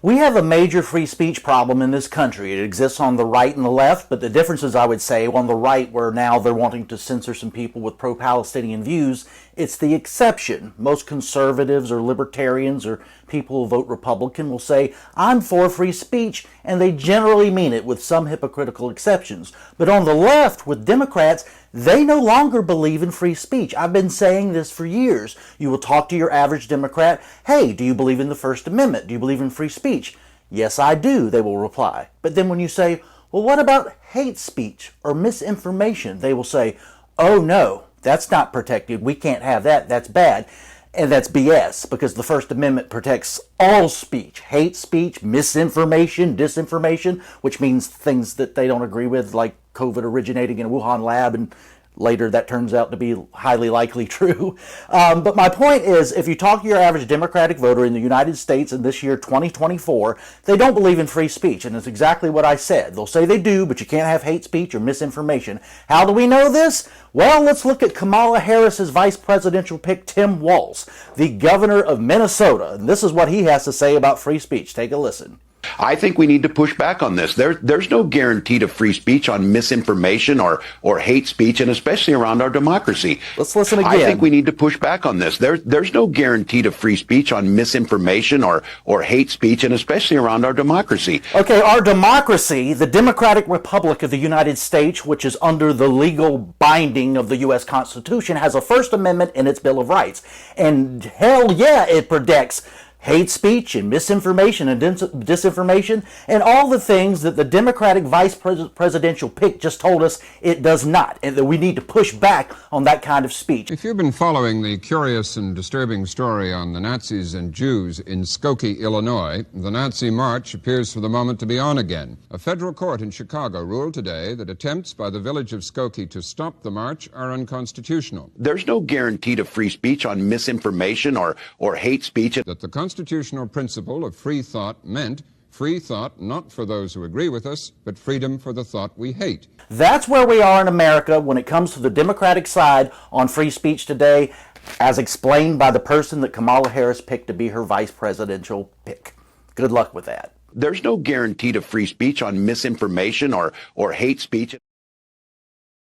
We have a major free speech problem in this country. It exists on the right and the left, but the difference is, I would say, on the right, where now they're wanting to censor some people with pro-Palestinian views, it's the exception. Most conservatives or libertarians or people who vote Republican will say, I'm for free speech, and they generally mean it with some hypocritical exceptions. But on the left, with Democrats, they no longer believe in free speech. I've been saying this for years. You will talk to your average Democrat, hey, do you believe in the First Amendment? Do you believe in free speech? Yes, I do, they will reply. But then when you say, well, what about hate speech or misinformation? They will say, oh no, that's not protected. We can't have that. That's bad. And that's BS, because the First Amendment protects all speech, hate speech, misinformation, disinformation, which means things that they don't agree with, like COVID originating in a Wuhan lab, and later that turns out to be highly likely true. But my point is, if you talk to your average Democratic voter in the United States in this year, 2024, they don't believe in free speech, and it's exactly what I said. They'll say they do, but you can't have hate speech or misinformation. How do we know this? Well, let's look at Kamala Harris's vice presidential pick, Tim Walz, the governor of Minnesota. And this is what he has to say about free speech. Take a listen. I think we need to push back on this. There's no guarantee to free speech on misinformation or hate speech, and especially around our democracy. Let's listen again. I think we need to push back on this. There's no guarantee to free speech on misinformation or hate speech, and especially around our democracy. Okay, our democracy, the Democratic Republic of the United States, which is under the legal binding of the U.S. Constitution, has a First Amendment in its Bill of Rights. And hell yeah, it protects hate speech and misinformation and disinformation, and all the things that the Democratic vice presidential pick just told us it does not, and that we need to push back on that kind of speech. If you've been following the curious and disturbing story on the Nazis and Jews in Skokie, Illinois, the Nazi march appears for the moment to be on again. A federal court in Chicago ruled today that attempts by the village of Skokie to stop the march are unconstitutional. There's no guarantee to free speech on misinformation or hate speech. That the constitutional principle of free thought meant free thought not for those who agree with us, but freedom for the thought we hate. That's where we are in America when it comes to the Democratic side on free speech today, as explained by the person that Kamala Harris picked to be her vice presidential pick. Good luck with that. There's no guarantee to free speech on misinformation or hate speech.